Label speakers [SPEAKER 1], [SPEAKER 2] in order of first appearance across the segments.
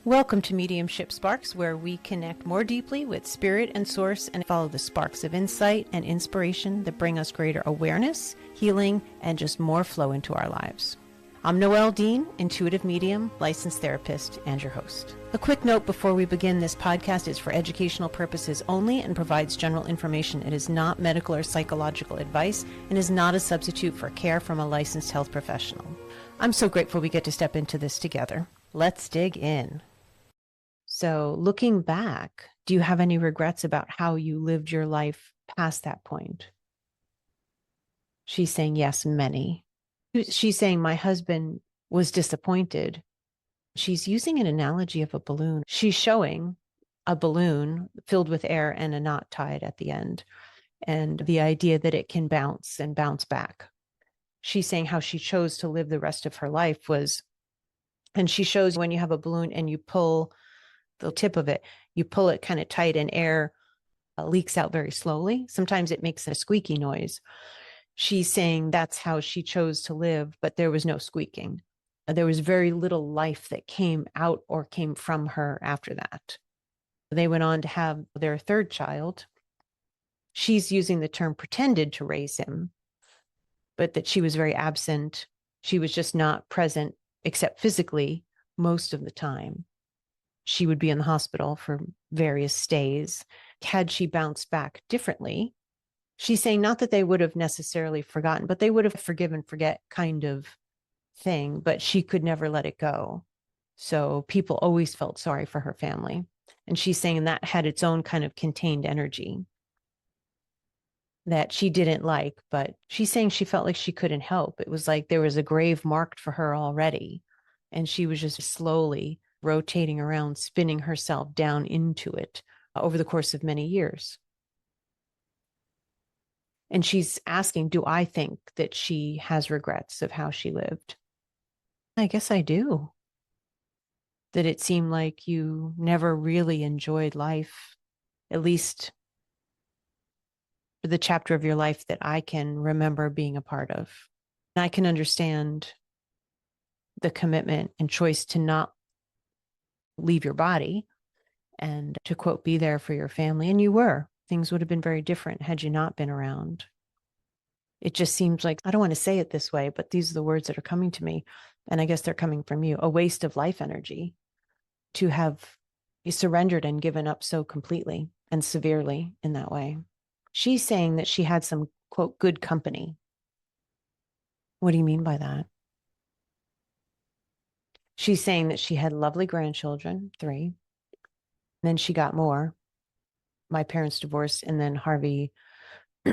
[SPEAKER 1] Welcome to Mediumship Sparks, where we connect more deeply with spirit and source and follow the sparks of insight and inspiration that bring us greater awareness, healing, and just more flow into our lives. I'm Noelle, Deane, intuitive medium, licensed therapist, and your host. A quick note before we begin: this podcast is for educational purposes only and provides general information. It is not medical or psychological advice and is not a substitute for care from a licensed health professional. I'm so grateful we get to step into this together. Let's dig in. So looking back, do you have any regrets about how you lived your life past that point? She's saying yes, many. She's saying my husband was disappointed. She's using an analogy of a balloon. She's showing a balloon filled with air and a knot tied at the end, and the idea that it can bounce and bounce back. She's saying how she chose to live the rest of her life was, and she shows when you have a balloon and you pull the tip of it, you pull it kind of tight and air leaks out very slowly. Sometimes it makes a squeaky noise. She's saying that's how she chose to live, but there was no squeaking. There was very little life that came out or came from her after that. They went on to have their third child. She's using the term pretended to raise him, but that she was very absent. She was just not present except physically most of the time. She would be in the hospital for various stays. Had she bounced back differently, she's saying not that they would have necessarily forgotten, but they would have forgive and forget kind of thing, but she could never let it go. So people always felt sorry for her family. And she's saying that had its own kind of contained energy that she didn't like, but she's saying she felt like she couldn't help. It was like there was a grave marked for her already, and she was just slowly rotating around, spinning herself down into it over the course of many years. And she's asking, do I think that she has regrets of how she lived? I guess I do. That it seemed like you never really enjoyed life, at least for the chapter of your life that I can remember being a part of. And I can understand the commitment and choice to not leave your body and to, quote, be there for your family. And you were. Things would have been very different had you not been around. It just seems like, I don't want to say it this way, but these are the words that are coming to me. And I guess they're coming from you. A waste of life energy to have surrendered and given up so completely and severely in that way. She's saying that she had some, quote, good company. What do you mean by that? She's saying that she had lovely grandchildren, 3. And then she got more. My parents divorced, and then Harvey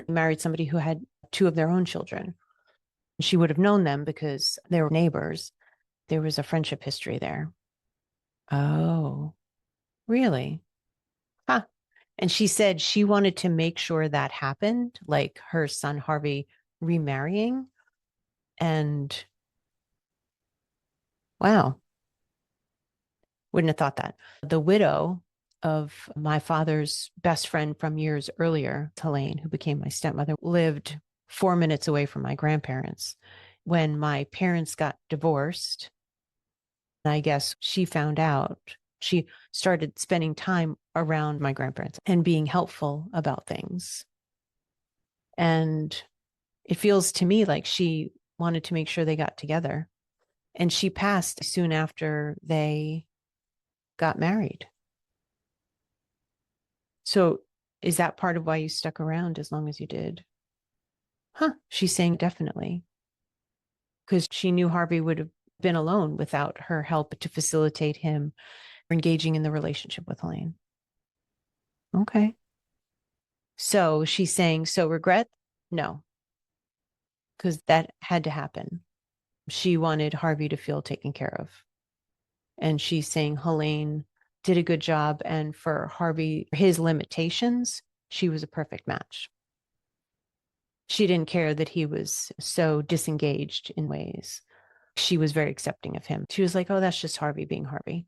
[SPEAKER 1] married somebody who had 2 of their own children. She would have known them because they were neighbors. There was a friendship history there. Oh, really? Huh. And she said she wanted to make sure that happened, like her son Harvey remarrying. And wow, wouldn't have thought that. The widow of my father's best friend from years earlier, Helene, who became my stepmother, lived 4 minutes away from my grandparents. When my parents got divorced, I guess she found out, she started spending time around my grandparents and being helpful about things. And it feels to me like she wanted to make sure they got together. And she passed soon after they got married. So is that part of why you stuck around as long as you did? Huh. She's saying definitely. Because she knew Harvey would have been alone without her help to facilitate him engaging in the relationship with Helene. Okay. So she's saying, so regret? No. Because that had to happen. She wanted Harvey to feel taken care of. And she's saying Helene did a good job. And for Harvey, his limitations, she was a perfect match. She didn't care that he was so disengaged in ways. She was very accepting of him. She was like, oh, that's just Harvey being Harvey.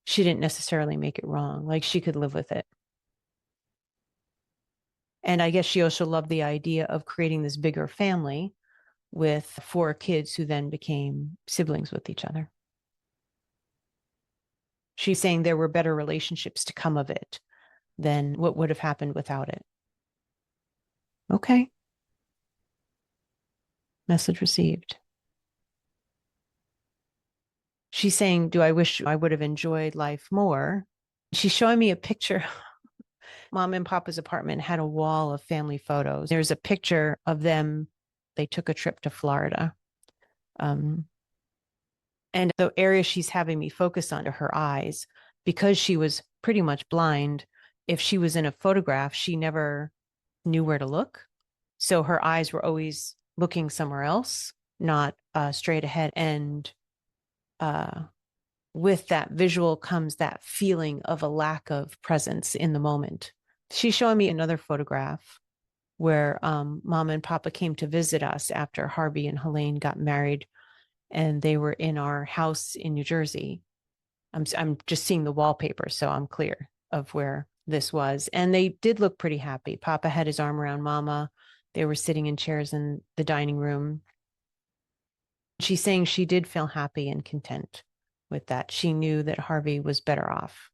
[SPEAKER 1] She didn't necessarily make it wrong. Like, she could live with it. And I guess she also loved the idea of creating this bigger family with 4 kids who then became siblings with each other. She's saying there were better relationships to come of it than what would have happened without it. Okay. Message received. She's saying, do I wish I would have enjoyed life more? She's showing me a picture. Mom and Papa's apartment had a wall of family photos. There's a picture of them. They took a trip to Florida. Um, and the area she's having me focus on are her eyes, because she was pretty much blind. If she was in a photograph, she never knew where to look. So her eyes were always looking somewhere else, not straight ahead. And uh, with that visual comes that feeling of a lack of presence in the moment. She's showing me another photograph where Mom and Papa came to visit us after Harvey and Helene got married, and they were in our house in New Jersey. I'm just seeing the wallpaper, so I'm clear of where this was. And they did look pretty happy. Papa had his arm around Mama. They were sitting in chairs in the dining room. She's saying she did feel happy and content with that. She knew that Harvey was better off.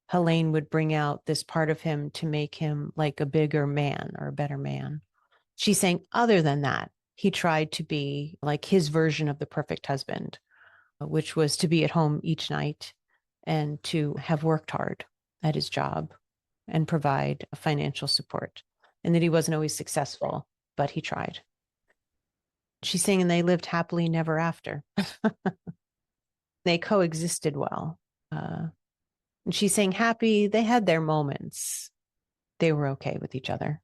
[SPEAKER 1] Helene would bring out this part of him to make him like a bigger man or a better man. She's saying, other than that, he tried to be like his version of the perfect husband, which was to be at home each night and to have worked hard at his job and provide financial support, and that he wasn't always successful, but he tried. She's saying, and they lived happily never after. They coexisted well. And she's saying happy, they had their moments. They were okay with each other,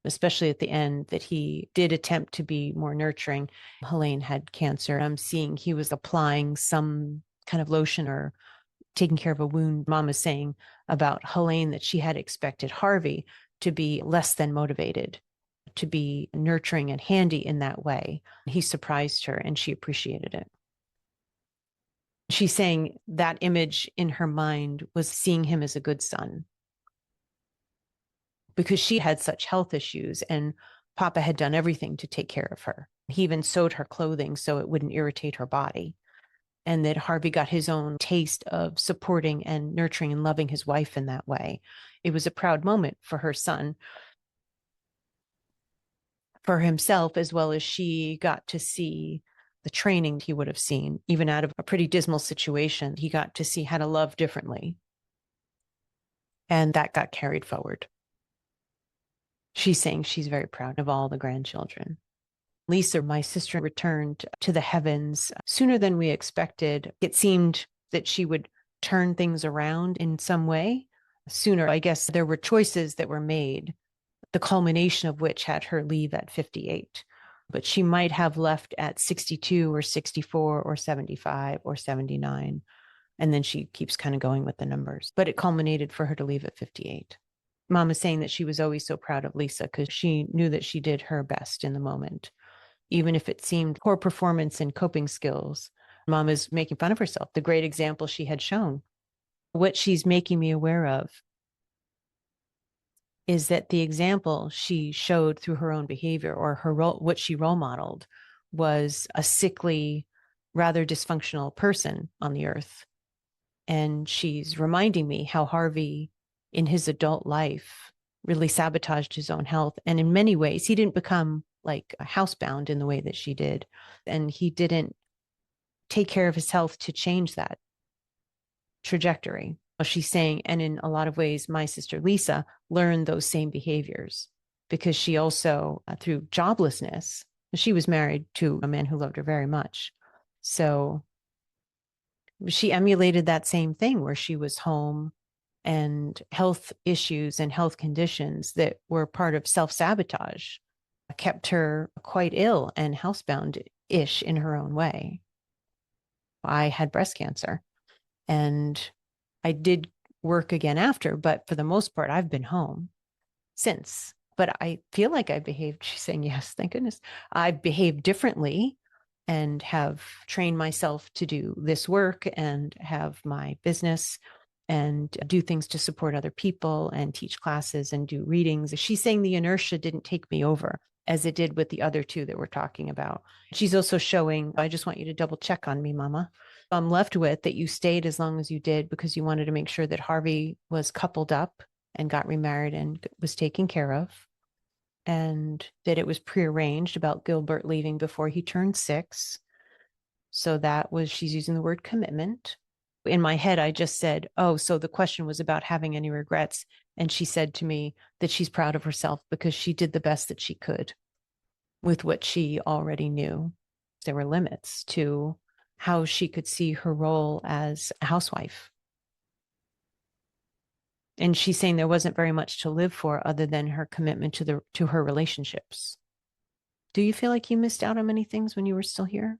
[SPEAKER 1] especially at the end, that he did attempt to be more nurturing. Helene had cancer. I'm seeing he was applying some kind of lotion or taking care of a wound. Mom is saying about Helene that she had expected Harvey to be less than motivated, to be nurturing and handy in that way. He surprised her and she appreciated it. She's saying that image in her mind was seeing him as a good son, because she had such health issues and Papa had done everything to take care of her. He even sewed her clothing so it wouldn't irritate her body. And that Harvey got his own taste of supporting and nurturing and loving his wife in that way. It was a proud moment for her son, for himself, as well as she got to see the training he would have seen, even out of a pretty dismal situation. He got to see how to love differently. And that got carried forward. She's saying she's very proud of all the grandchildren. Lisa, my sister, returned to the heavens sooner than we expected. It seemed that she would turn things around in some way sooner. I guess there were choices that were made, the culmination of which had her leave at 58. But she might have left at 62 or 64 or 75 or 79. And then she keeps kind of going with the numbers. But it culminated for her to leave at 58. Mom is saying that she was always so proud of Lisa because she knew that she did her best in the moment. Even if it seemed poor performance and coping skills, Mom is making fun of herself, the great example she had shown. What she's making me aware of is that the example she showed through her own behavior, or her role, what she role modeled, was a sickly, rather dysfunctional person on the earth. And she's reminding me how Harvey, in his adult life, really sabotaged his own health. And in many ways, he didn't become like housebound in the way that she did. And he didn't take care of his health to change that trajectory. She's saying, and in a lot of ways, my sister Lisa learned those same behaviors because she also, through joblessness, she was married to a man who loved her very much. So she emulated that same thing where she was home, and health issues and health conditions that were part of self-sabotage kept her quite ill and housebound-ish in her own way. I had breast cancer and I did work again after, but for the most part, I've been home since. But I feel like I behaved, she's saying, yes, thank goodness. I behaved differently and have trained myself to do this work and have my business and do things to support other people and teach classes and do readings. She's saying the inertia didn't take me over. as it did with the other two that we're talking about. She's also showing, I just want you to double check on me, Mama. I'm left with that you stayed as long as you did because you wanted to make sure that Harvey was coupled up and got remarried and was taken care of, and that it was prearranged about Gilbert leaving before he turned 6. So that was, she's using the word commitment. In my head, I just said, oh, so the question was about having any regrets. And she said to me that she's proud of herself because she did the best that she could with what she already knew. There were limits to how she could see her role as a housewife. And she's saying there wasn't very much to live for other than her commitment to her relationships. Do you feel like you missed out on many things when you were still here?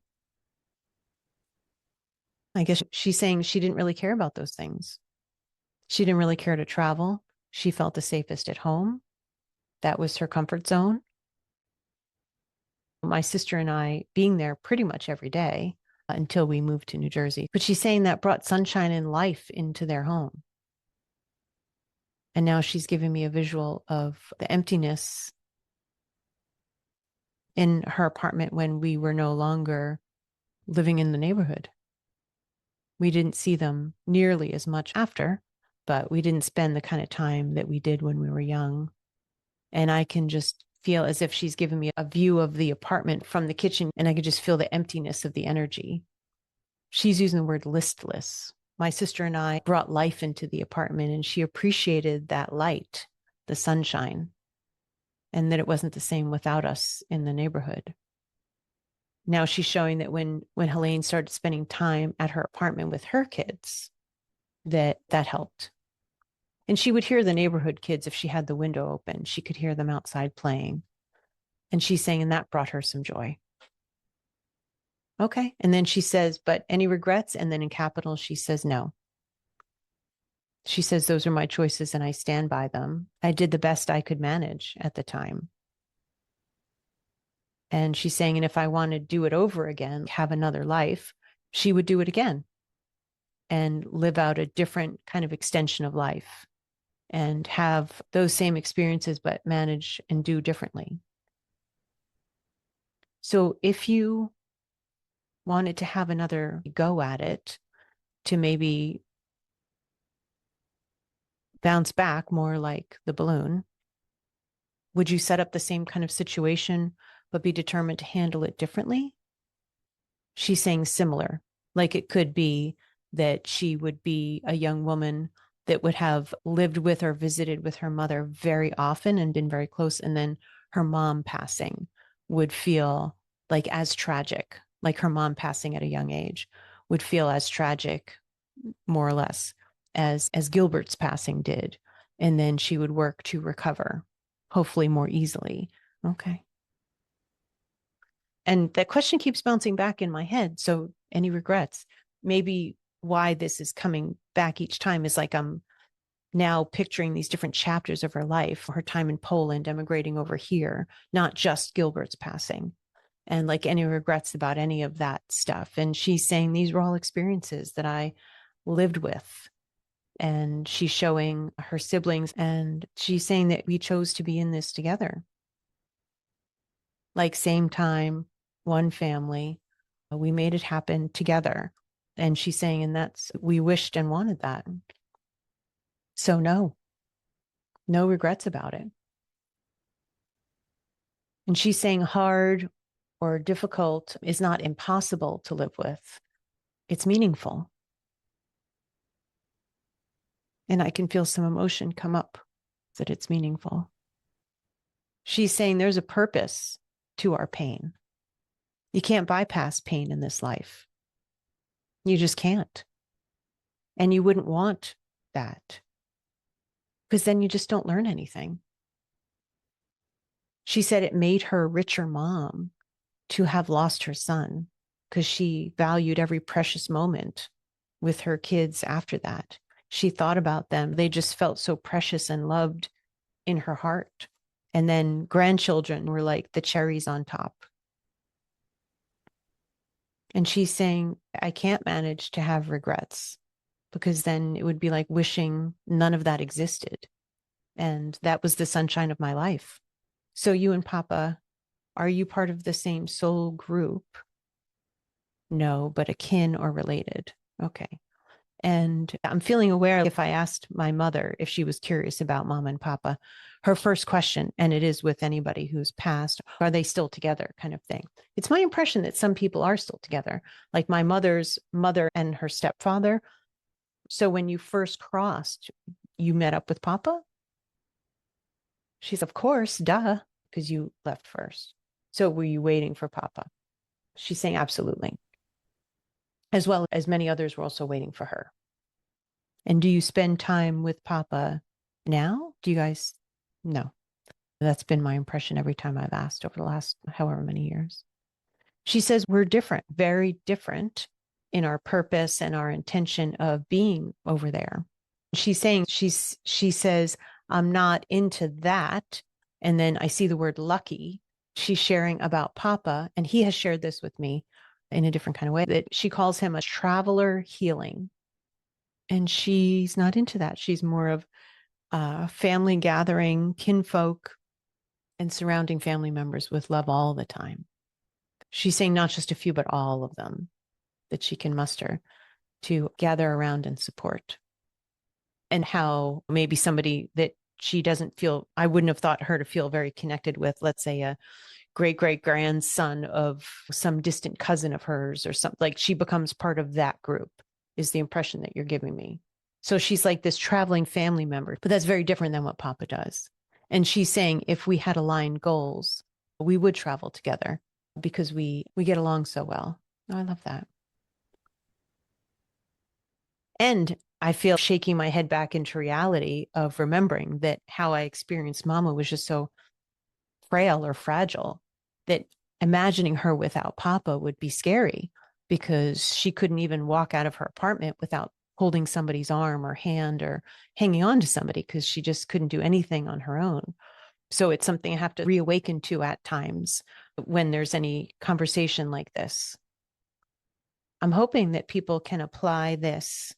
[SPEAKER 1] I guess she's saying she didn't really care about those things. She didn't really care to travel. She felt the safest at home. That was her comfort zone. My sister and I being there pretty much every day until we moved to New Jersey. But she's saying that brought sunshine and life into their home. And now she's giving me a visual of the emptiness in her apartment when we were no longer living in the neighborhood. We didn't see them nearly as much after, but we didn't spend the kind of time that we did when we were young. And I can just feel as if she's given me a view of the apartment from the kitchen, and I could just feel the emptiness of the energy. She's using the word listless. My sister and I brought life into the apartment, and she appreciated that light, the sunshine, and that it wasn't the same without us in the neighborhood. Now she's showing that when Helene started spending time at her apartment with her kids, that helped. And she would hear the neighborhood kids if she had the window open. She could hear them outside playing. And she's saying, and that brought her some joy. Okay. And then she says, but any regrets? And then in capitals, she says, no. She says, those are my choices and I stand by them. I did the best I could manage at the time. And she's saying, and if I want to do it over again, have another life, she would do it again and live out a different kind of extension of life and have those same experiences, but manage and do differently. So if you wanted to have another go at it to maybe bounce back more like the balloon, would you set up the same kind of situation, but be determined to handle it differently? She's saying similar, like it could be that she would be a young woman that would have lived with or visited with her mother very often and been very close. And then her mom passing would feel like as tragic, like her mom passing at a young age would feel as tragic, more or less, as Gilbert's passing did. And then she would work to recover, hopefully more easily. Okay. And that question keeps bouncing back in my head. So any regrets? Maybe why this is coming back each time is like I'm now picturing these different chapters of her life, her time in Poland, emigrating over here, not just Gilbert's passing, and like any regrets about any of that stuff. And she's saying these were all experiences that I lived with. And she's showing her siblings, and she's saying that we chose to be in this together. Like same time, one family, we made it happen together. And she's saying, and that's, we wished and wanted that. So no regrets about it. And she's saying hard or difficult is not impossible to live with. It's meaningful. And I can feel some emotion come up that it's meaningful. She's saying there's a purpose to our pain. You can't bypass pain in this life. You just can't. And you wouldn't want that, because then you just don't learn anything. She said it made her a richer mom to have lost her son, because she valued every precious moment with her kids after that. She thought about them. They just felt so precious and loved in her heart. And then grandchildren were like the cherries on top. And she's saying, I can't manage to have regrets, because then it would be like wishing none of that existed. And that was the sunshine of my life. So you and Papa Are you part of the same soul group? No, but akin or related. Okay. And I'm feeling aware if I asked my mother if she was curious about mom and papa, her first question, and it is with anybody who's passed, are they still together kind of thing. It's my impression that some people are still together, like my mother's mother and her stepfather. So when you first crossed, you met up with papa? She's, of course, duh, because you left first. So were you waiting for papa? She's saying absolutely. As well as many others were also waiting for her. And do you spend time with papa now? Do you guys? No. That's been my impression every time I've asked over the last however many years. She says we're different, very different in our purpose and our intention of being over there. She's saying she says, I'm not into that. And then I see the word lucky. She's sharing about papa, and he has shared this with me in a different kind of way, that she calls him a traveler healing. And she's not into that. She's more of family gathering, kinfolk, and surrounding family members with love all the time. She's saying not just a few, but all of them that she can muster to gather around and support. And how maybe somebody that she doesn't feel, I wouldn't have thought her to feel very connected with, let's say a great great grandson of some distant cousin of hers or something, like she becomes part of that group, is the impression that you're giving me. So she's like this traveling family member, but that's very different than what papa does. And she's saying if we had aligned goals, we would travel together because we get along so well. Oh, I love that. And I feel shaking my head back into reality of remembering that how I experienced mama was just so frail or fragile that imagining her without papa would be scary, because she couldn't even walk out of her apartment without holding somebody's arm or hand or hanging on to somebody, because she just couldn't do anything on her own. So it's something I have to reawaken to at times when there's any conversation like this. I'm hoping that people can apply this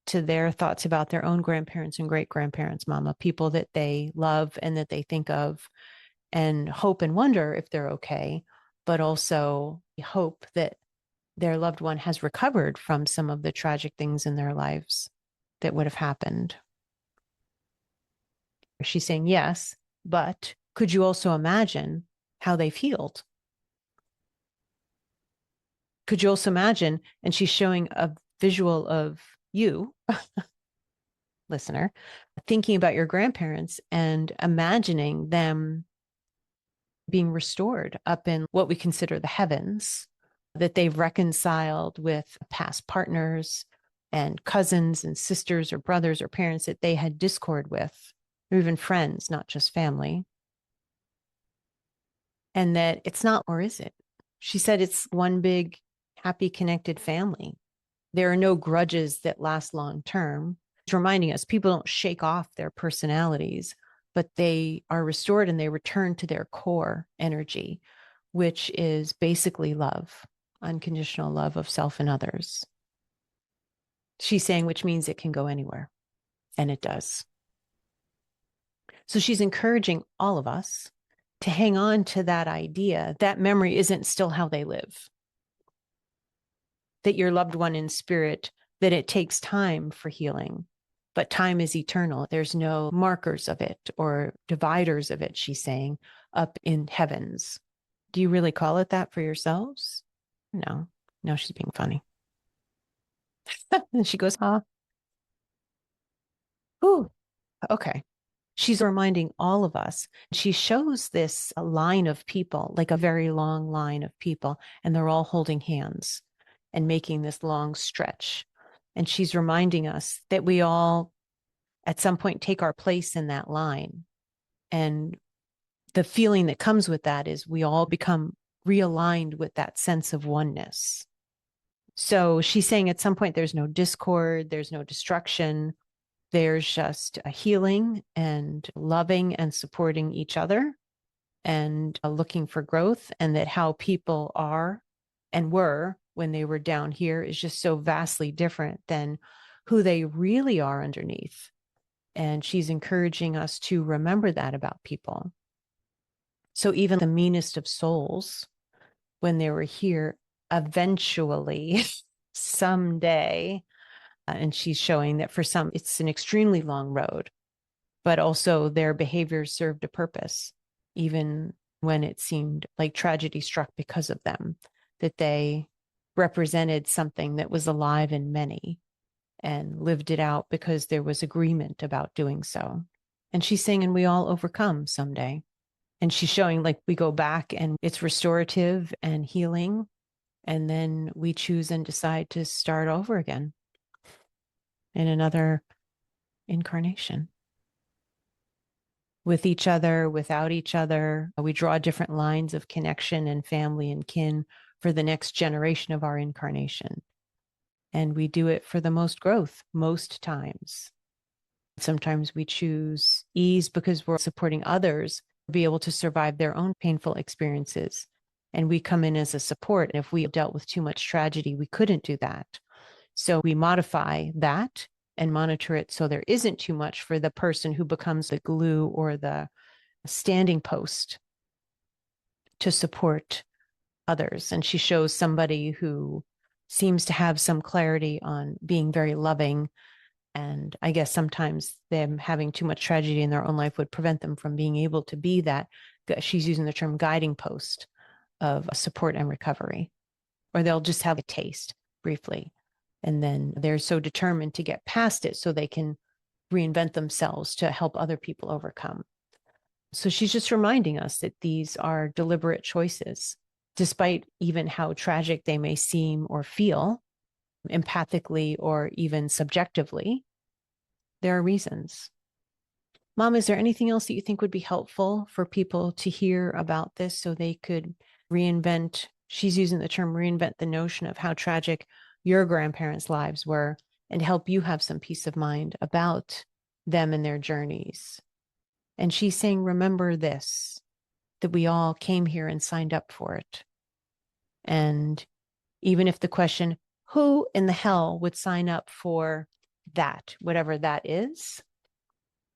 [SPEAKER 1] to their thoughts about their own grandparents and great grandparents, mama, people that they love and that they think of, and hope and wonder if they're okay, but also hope that their loved one has recovered from some of the tragic things in their lives that would have happened. She's saying yes, but could you also imagine how they've healed? Could you also imagine? And she's showing a visual of you, listener, thinking about your grandparents and imagining them being restored up in what we consider the heavens, that they've reconciled with past partners and cousins and sisters or brothers or parents that they had discord with, or even friends, not just family. And that it's not, or is it? She said it's one big, happy, connected family. There are no grudges that last long term. It's reminding us people don't shake off their personalities, but they are restored and they return to their core energy, which is basically love, unconditional love of self and others. She's saying, which means it can go anywhere. And it does. So she's encouraging all of us to hang on to that idea that memory isn't still how they live, that your loved one in spirit, that it takes time for healing, but time is eternal. There's no markers of it or dividers of it, she's saying, up in heavens. Do you really call it that for yourselves? No, she's being funny. And she goes, huh? Ooh, okay. She's reminding all of us. She shows this line of people, like a very long line of people, and they're all holding hands and making this long stretch. And she's reminding us that we all, at some point, take our place in that line. And the feeling that comes with that is we all become realigned with that sense of oneness. So she's saying at some point, there's no discord, there's no destruction. There's just a healing and loving and supporting each other and looking for growth, and that how people are and were when they were down here is just so vastly different than who they really are underneath. And she's encouraging us to remember that about people. So even the meanest of souls, when they were here, eventually, someday, and she's showing that for some, it's an extremely long road, but also their behaviors served a purpose, even when it seemed like tragedy struck because of them, that they represented something that was alive in many and lived it out because there was agreement about doing so. And she's saying, and we all overcome someday. And she's showing like we go back and it's restorative and healing. And then we choose and decide to start over again in another incarnation with each other, without each other. We draw different lines of connection and family and kin for the next generation of our incarnation. And we do it for the most growth, most times. Sometimes we choose ease because we're supporting others be able to survive their own painful experiences. And we come in as a support. And if we dealt with too much tragedy, we couldn't do that. So we modify that and monitor it so there isn't too much for the person who becomes the glue or the standing post to support others. And she shows somebody who seems to have some clarity on being very loving. And I guess sometimes them having too much tragedy in their own life would prevent them from being able to be that. She's using the term guiding post of support and recovery, or they'll just have a taste briefly. And then they're so determined to get past it so they can reinvent themselves to help other people overcome. So she's just reminding us that these are deliberate choices, despite even how tragic they may seem or feel, empathically or even subjectively. There are reasons. Mom, is there anything else that you think would be helpful for people to hear about this so they could reinvent? She's using the term reinvent the notion of how tragic your grandparents' lives were and help you have some peace of mind about them and their journeys. And she's saying, remember this, that we all came here and signed up for it. And even if the question, who in the hell would sign up for that, whatever that is,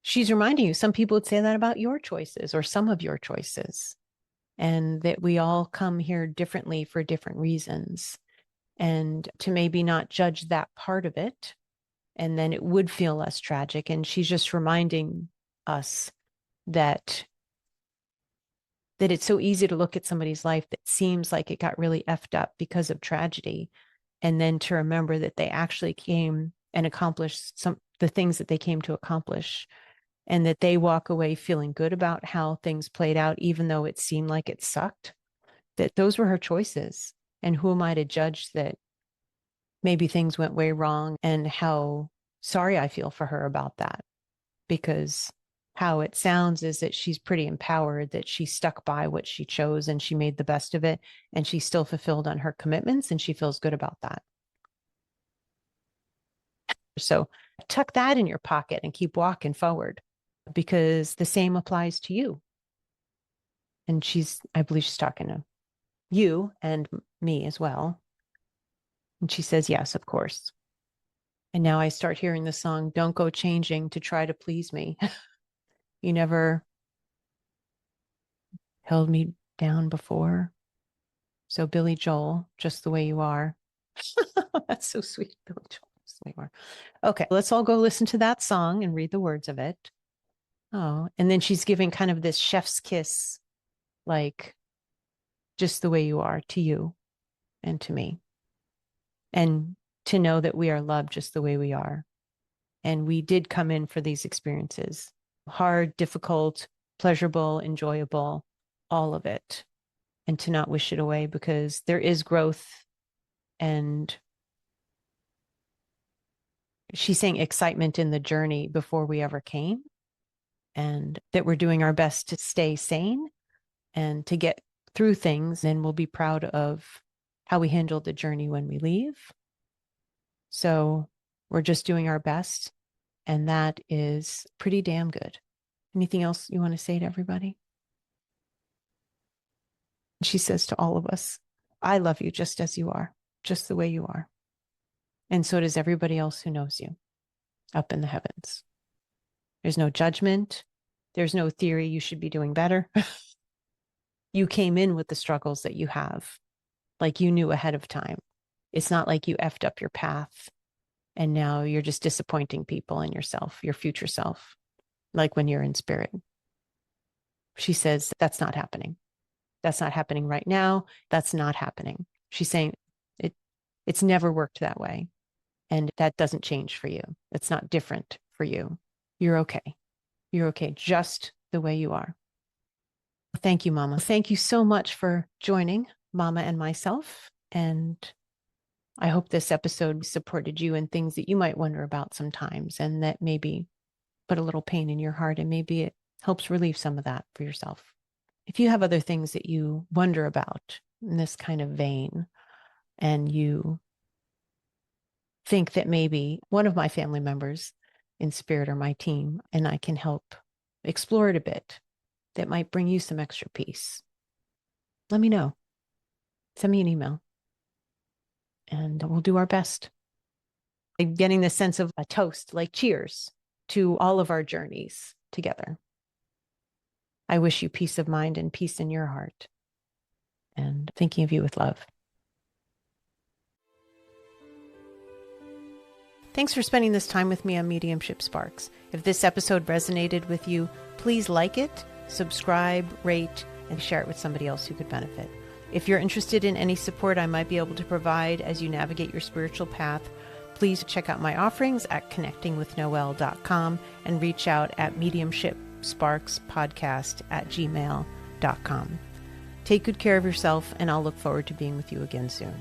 [SPEAKER 1] she's reminding you, some people would say that about your choices or some of your choices, and that we all come here differently for different reasons. And to maybe not judge that part of it, and then it would feel less tragic. And she's just reminding us that it's so easy to look at somebody's life that seems like it got really effed up because of tragedy, and then to remember that they actually came and accomplished the things that they came to accomplish, and that they walk away feeling good about how things played out, even though it seemed like it sucked, that those were her choices. And who am I to judge that maybe things went way wrong, and how sorry I feel for her about that? Because how it sounds is that she's pretty empowered, that she stuck by what she chose and she made the best of it, and she's still fulfilled on her commitments, and she feels good about that. So tuck that in your pocket and keep walking forward, because the same applies to you. And I believe she's talking to you and me as well. And she says, yes, of course. And now I start hearing the song, Don't Go Changing to Try to Please Me. You never held me down before. So Billy Joel, Just the Way You Are. That's so sweet. Billy Joel, Just the Way You Are. Okay, let's all go listen to that song and read the words of it. Oh, and then she's giving kind of this chef's kiss, like, just the way you are, to you and to me. And to know that we are loved just the way we are. And we did come in for these experiences, hard, difficult, pleasurable, enjoyable, all of it. And to not wish it away, because there is growth. And she's saying excitement in the journey before we ever came, and that we're doing our best to stay sane and to get through things. And we'll be proud of how we handled the journey when we leave. So we're just doing our best. And that is pretty damn good. Anything else you want to say to everybody? She says to all of us, I love you just as you are, just the way you are. And so does everybody else who knows you up in the heavens. There's no judgment. There's no theory you should be doing better. You came in with the struggles that you have, like you knew ahead of time. It's not like you effed up your path and now you're just disappointing people and yourself, your future self, like when you're in spirit. She says, that's not happening. That's not happening right now. That's not happening. She's saying it's never worked that way. And that doesn't change for you. It's not different for you. You're okay. You're okay just the way you are. Thank you, Mama. Thank you so much for joining Mama and myself. And I hope this episode supported you in things that you might wonder about sometimes, and that maybe put a little pain in your heart, and maybe it helps relieve some of that for yourself. If you have other things that you wonder about in this kind of vein, and you think that maybe one of my family members in spirit or my team, and I can help explore it a bit, that might bring you some extra peace, let me know. Send me an email and we'll do our best. I'm getting the sense of a toast, like cheers to all of our journeys together. I wish you peace of mind and peace in your heart, and thinking of you with love. Thanks for spending this time with me on Mediumship Sparks. If this episode resonated with you, please like it, subscribe, rate, and share it with somebody else who could benefit. If you're interested in any support I might be able to provide as you navigate your spiritual path, please check out my offerings at connectingwithnoelle.com and reach out at mediumshipsparkspodcast@gmail.com. Take good care of yourself, and I'll look forward to being with you again soon.